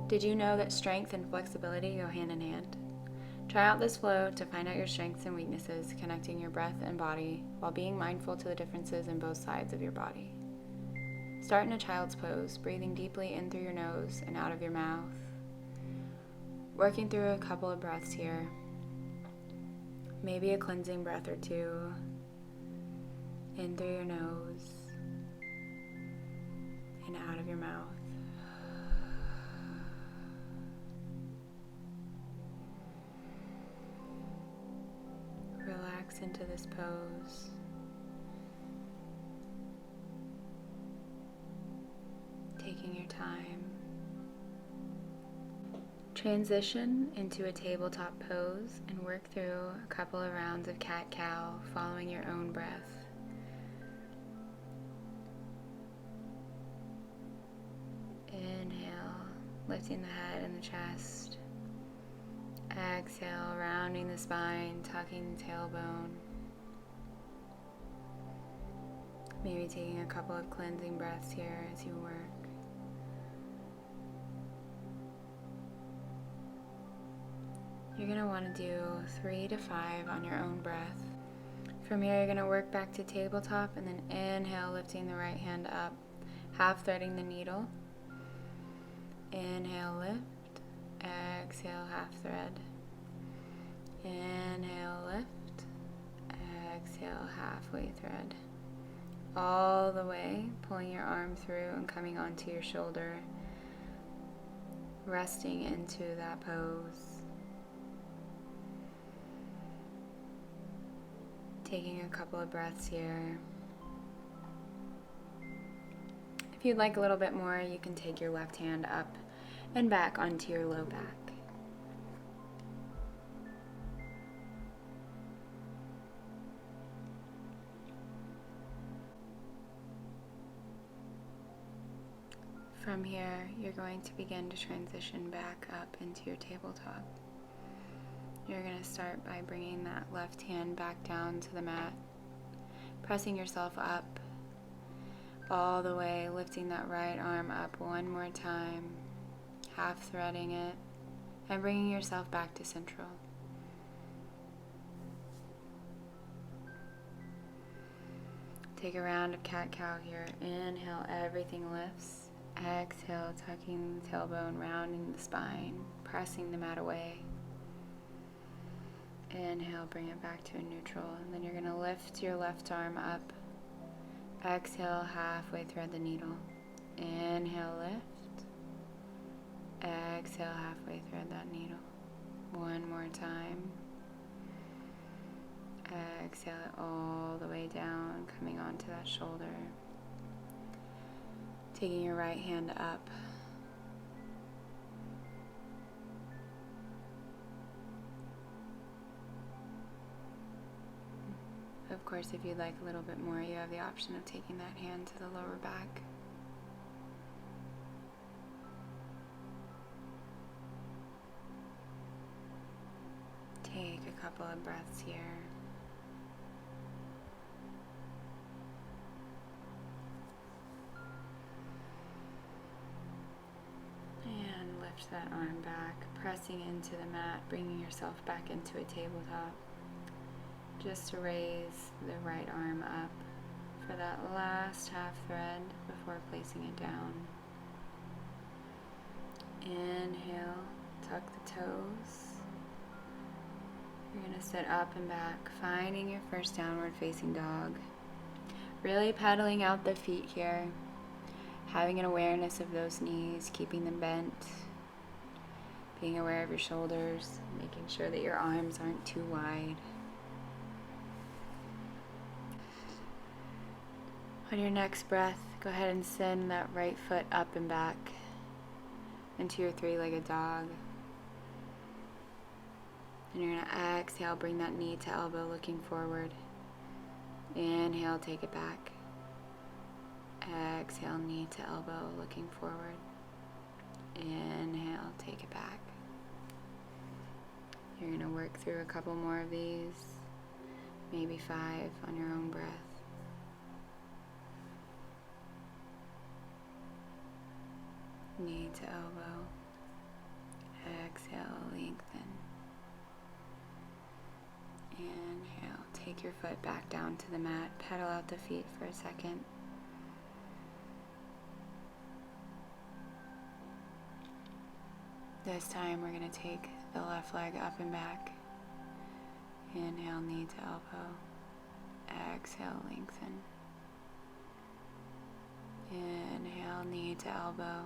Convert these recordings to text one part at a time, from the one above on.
Did you know that strength and flexibility go hand in hand? Try out this flow to find out your strengths and weaknesses, connecting your breath and body while being mindful to the differences in both sides of your body. Start in a child's pose, breathing deeply in through your nose and out of your mouth. Working through a couple of breaths here. Maybe a cleansing breath or two. In through your nose and out of your mouth. Relax into this pose. Taking your time. Transition into a tabletop pose and work through a couple of rounds of cat-cow, following your own breath. Inhale, lifting the head and the chest. Exhale, rounding the spine, tucking the tailbone. Maybe taking a couple of cleansing breaths here as you work. You're going to want to do 3 to 5 on your own breath. From here, you're going to work back to tabletop and then inhale, lifting the right hand up, half threading the needle. Inhale, lift. Exhale, half thread. Inhale, lift. Exhale, halfway thread. All the way, pulling your arm through and coming onto your shoulder, resting into that pose. Taking a couple of breaths here. If you'd like a little bit more, you can take your left hand up and back onto your low back. From here, you're going to begin to transition back up into your tabletop. You're going to start by bringing that left hand back down to the mat, pressing yourself up all the way, lifting that right arm up one more time, half threading it, and bringing yourself back to central. Take a round of cat-cow here. Inhale, everything lifts. Exhale, tucking the tailbone, rounding the spine, pressing the mat away. Inhale, bring it back to a neutral, and then you're going to lift your left arm up. Exhale, halfway thread the needle. Inhale, lift. Exhale, halfway thread that needle. One more time. Exhale it all the way down, coming onto that shoulder. Taking your right hand up. Of course, if you'd like a little bit more, you have the option of taking that hand to the lower back. Take a couple of breaths here. And lift that arm back, pressing into the mat, bringing yourself back into a tabletop. Just to raise the right arm up for that last half thread before placing it down. Inhale, tuck the toes. You're going to sit up and back, finding your first downward facing dog. Really pedaling out the feet here, having an awareness of those knees, keeping them bent, being aware of your shoulders, making sure that your arms aren't too wide. On your next breath, go ahead and send that right foot up and back into your three-legged dog. And you're going to exhale, bring that knee to elbow, looking forward. Inhale, take it back. Exhale, knee to elbow, looking forward. Inhale, take it back. You're going to work through a couple more of these, maybe 5 on your own breath. Knee to elbow. Exhale, lengthen. Inhale, take your foot back down to the mat, pedal out the feet for a second. This time we're going to take the left leg up and back. Inhale, knee to elbow. Exhale, lengthen. Inhale, knee to elbow.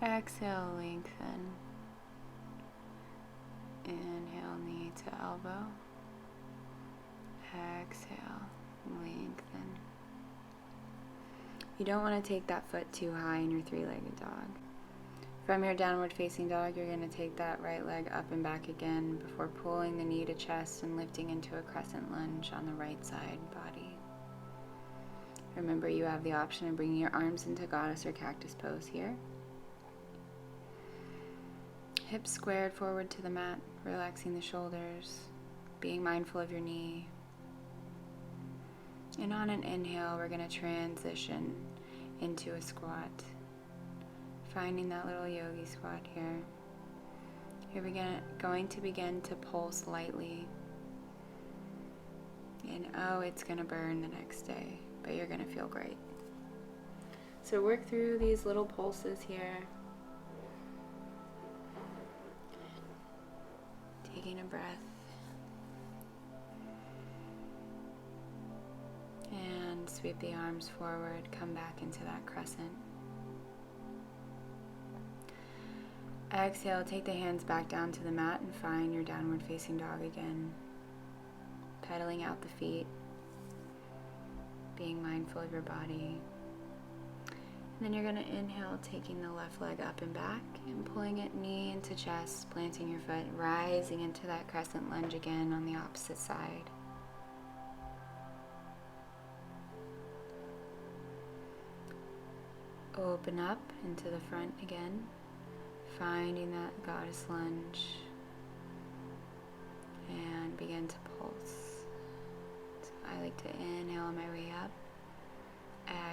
Exhale, lengthen. Inhale, knee to elbow. Exhale, lengthen. You don't want to take that foot too high in your three-legged dog. From your downward facing dog, you're going to take that right leg up and back again before pulling the knee to chest and lifting into a crescent lunge on the right side body. Remember, you have the option of bringing your arms into goddess or cactus pose here. Hips squared forward to the mat, relaxing the shoulders, being mindful of your knee. And on an inhale, we're going to transition into a squat. Finding that little yogi squat here. You're going to begin to pulse lightly. And oh, it's going to burn the next day, but you're going to feel great. So work through these little pulses here. Taking a breath. And sweep the arms forward, come back into that crescent. Exhale, take the hands back down to the mat and find your downward facing dog again. Pedaling out the feet, being mindful of your body. And then you're going to inhale, taking the left leg up and back and pulling it knee into chest, planting your foot, rising into that crescent lunge again on the opposite side. Open up into the front again. Finding that goddess lunge and begin to pulse. So I like to inhale on my way up,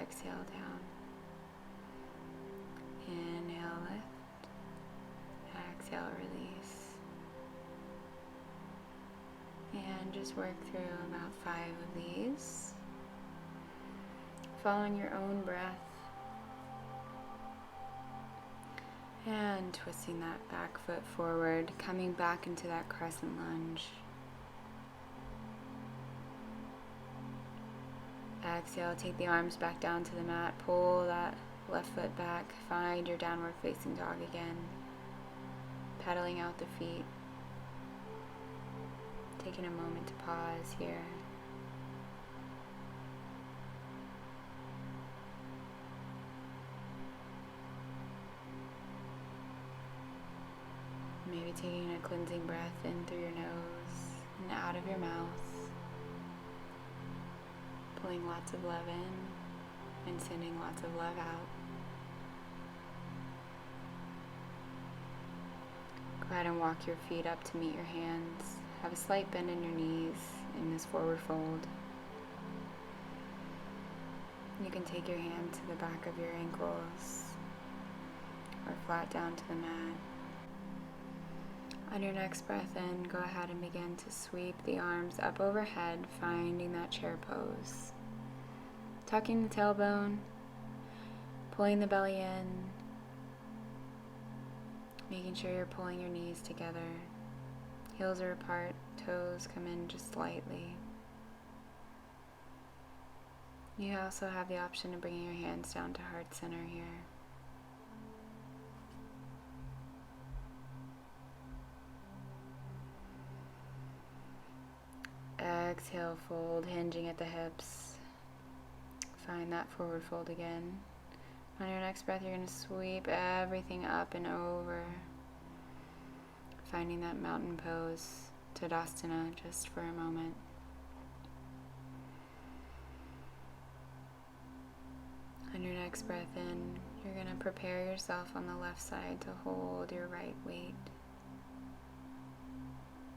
exhale down, inhale lift, exhale release, and just work through about 5 of these, following your own breath. And twisting that back foot forward, coming back into that crescent lunge. Exhale, take the arms back down to the mat, pull that left foot back, find your downward facing dog again. Pedaling out the feet. Taking a moment to pause here. Maybe taking a cleansing breath in through your nose and out of your mouth. Pulling lots of love in and sending lots of love out. Go ahead and walk your feet up to meet your hands. Have a slight bend in your knees in this forward fold. You can take your hand to the back of your ankles or flat down to the mat. On your next breath in, go ahead and begin to sweep the arms up overhead, finding that chair pose. Tucking the tailbone, pulling the belly in, making sure you're pulling your knees together. Heels are apart, toes come in just slightly. You also have the option of bringing your hands down to heart center here. Exhale, fold, hinging at the hips. Find that forward fold again. On your next breath, you're going to sweep everything up and over. Finding that mountain pose, Tadasana, just for a moment. On your next breath in, you're going to prepare yourself on the left side to hold your right weight.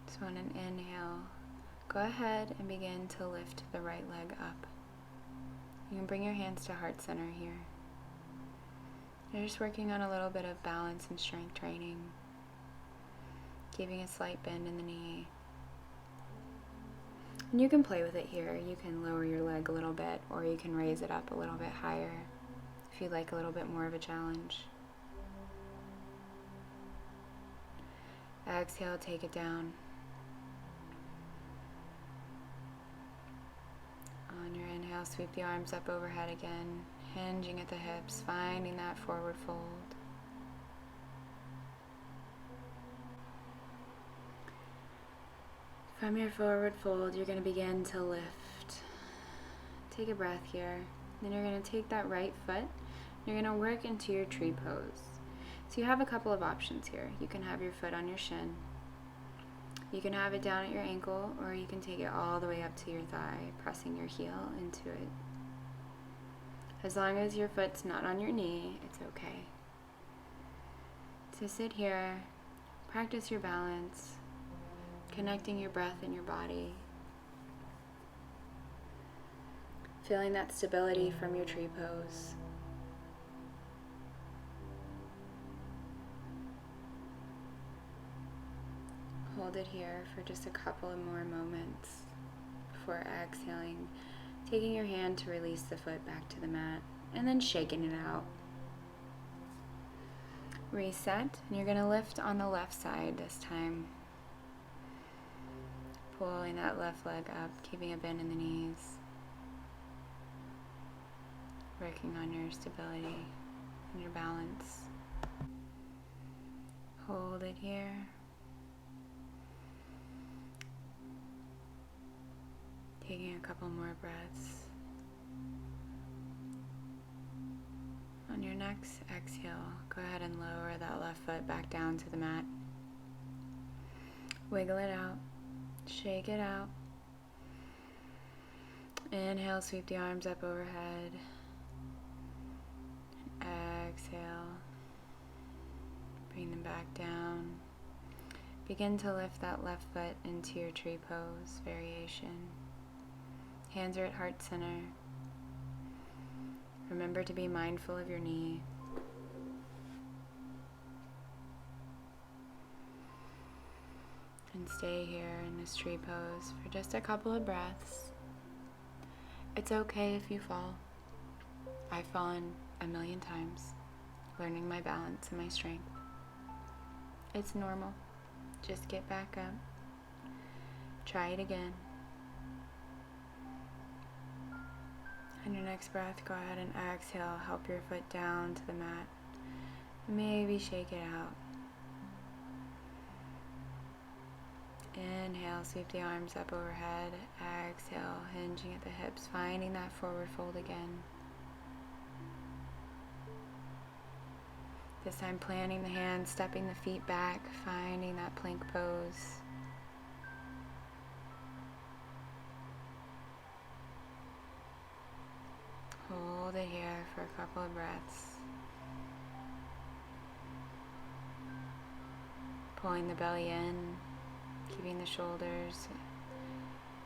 So on an inhale, go ahead and begin to lift the right leg up. You can bring your hands to heart center here. You're just working on a little bit of balance and strength training. keeping a slight bend in the knee. And you can play with it here. You can lower your leg a little bit, or you can raise it up a little bit higher if you like a little bit more of a challenge. Exhale, take it down. On your inhale, sweep the arms up overhead again, hinging at the hips, finding that forward fold. From your forward fold, you're going to begin to lift. Take a breath here. Then you're going to take that right foot. You're going to work into your tree pose. So you have a couple of options here. You can have your foot on your shin. You can have it down at your ankle, or you can take it all the way up to your thigh, pressing your heel into it. As long as your foot's not on your knee, it's okay. So sit here, practice your balance, connecting your breath and your body. Feeling that stability from your tree pose. Hold it here for just a couple of more moments before exhaling, taking your hand to release the foot back to the mat, and then shaking it out. Reset, and you're going to lift on the left side this time. Pulling that left leg up, keeping a bend in the knees. Working on your stability and your balance. Hold it here. Taking a couple more breaths. On your next exhale, go ahead and lower that left foot back down to the mat. Wiggle it out. Shake it out. Inhale, sweep the arms up overhead. Exhale. Bring them back down. Begin to lift that left foot into your tree pose variation. Hands are at heart center. Remember to be mindful of your knee. And stay here in this tree pose for just a couple of breaths. It's okay if you fall. I've fallen a million times, learning my balance and my strength. It's normal. Just get back up. Try it again. On your next breath, go ahead and exhale. Help your foot down to the mat. Maybe shake it out. Inhale, sweep the arms up overhead. Exhale, hinging at the hips, finding that forward fold again. This time planting the hands, stepping the feet back, finding that plank pose. Hold it here for a couple of breaths. Pulling the belly in, keeping the shoulders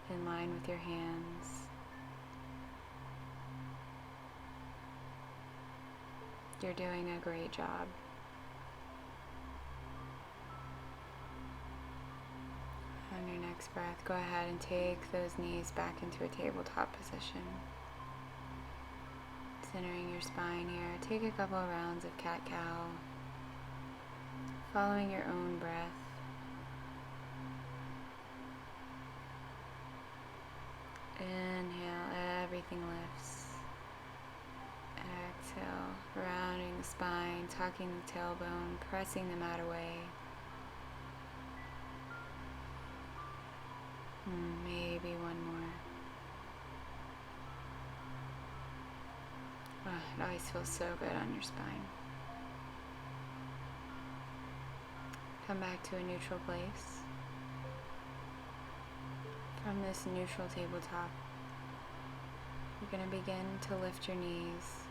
in line with your hands. You're doing a great job. On your next breath, go ahead and take those knees back into a tabletop position. Centering your spine here. Take a couple of rounds of cat-cow. Following your own breath. Inhale, everything lifts. Exhale, rounding the spine, tucking the tailbone, pressing the mat away. Maybe one more. Oh, it always feels so good on your spine. Come back to a neutral place. From this neutral tabletop, you're going to begin to lift your knees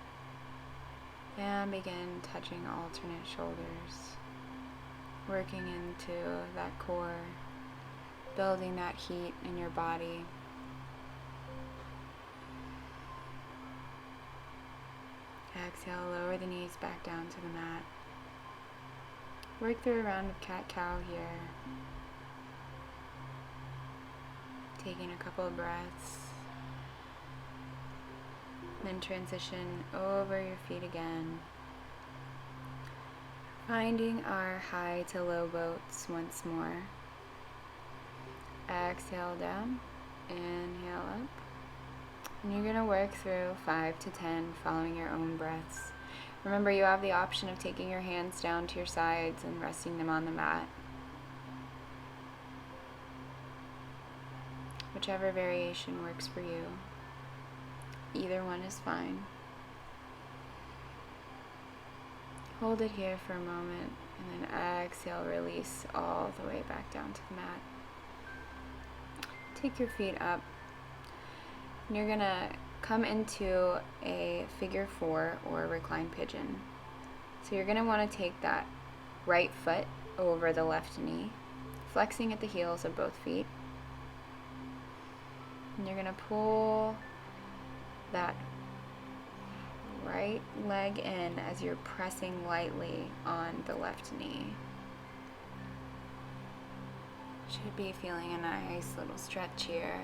and begin touching alternate shoulders, working into that core, building that heat in your body. Exhale, lower the knees back down to the mat. Work through a round of cat-cow here. Taking a couple of breaths. Then transition over your feet again. Finding our high to low boats once more. Exhale down, inhale up. And you're going to work through 5 to 10 following your own breaths. Remember, you have the option of taking your hands down to your sides and resting them on the mat. Whichever variation works for you. Either one is fine. Hold it here for a moment, and then exhale, release all the way back down to the mat. Take your feet up, and you're gonna come into a figure 4 or reclined pigeon. So you're gonna wanna take that right foot over the left knee, flexing at the heels of both feet. And you're gonna pull that right leg in as you're pressing lightly on the left knee. Should be feeling a nice little stretch here.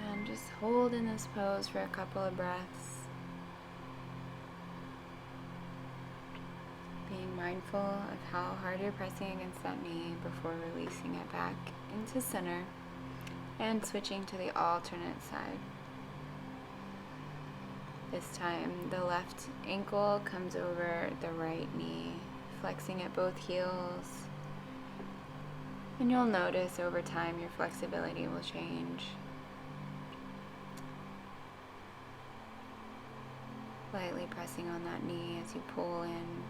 And just hold in this pose for a couple of breaths. Being mindful of how hard you're pressing against that knee before releasing it back into center and switching to the alternate side. This time the left ankle comes over the right knee, flexing at both heels. And you'll notice over time your flexibility will change. Lightly pressing on that knee as you pull in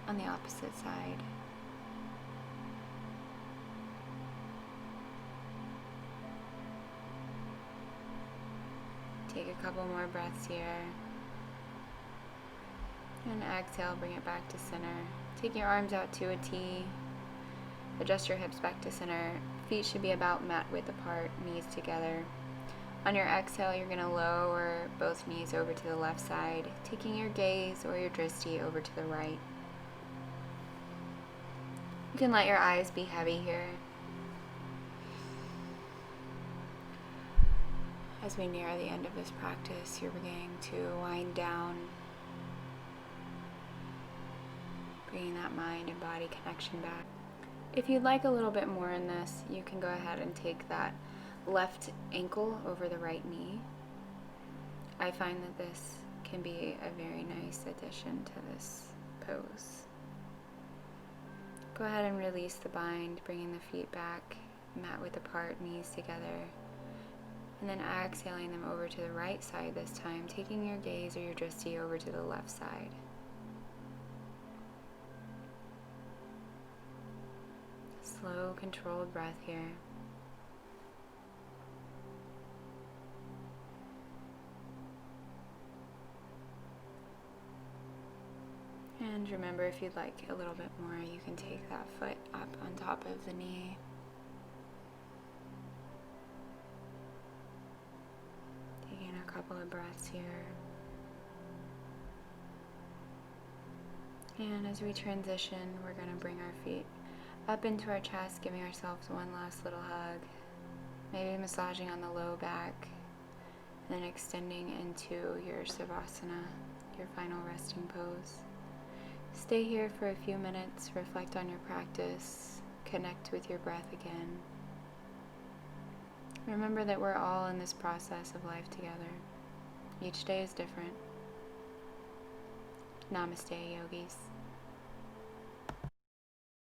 on the opposite side. Take a couple more breaths here. And exhale, bring it back to center. Take your arms out to a T. Adjust your hips back to center. Feet should be about mat width apart, knees together. On your exhale, you're going to lower both knees over to the left side, taking your gaze or your drishti over to the right. You can let your eyes be heavy here. As we near the end of this practice, you're beginning to wind down, bringing that mind and body connection back. If you'd like a little bit more in this, you can go ahead and take that left ankle over the right knee. I find that this can be a very nice addition to this pose. Go ahead and release the bind, bringing the feet back, mat width apart, knees together. And then exhaling them over to the right side this time, taking your gaze or your drishti over to the left side. Slow, controlled breath here. And remember, if you'd like a little bit more, you can take that foot up on top of the knee. Taking a couple of breaths here. And as we transition, we're going to bring our feet up into our chest, giving ourselves one last little hug. Maybe massaging on the low back, and then extending into your Savasana, your final resting pose. Stay here for a few minutes, reflect on your practice, connect with your breath again. Remember that we're all in this process of life together. Each day is different. Namaste, yogis.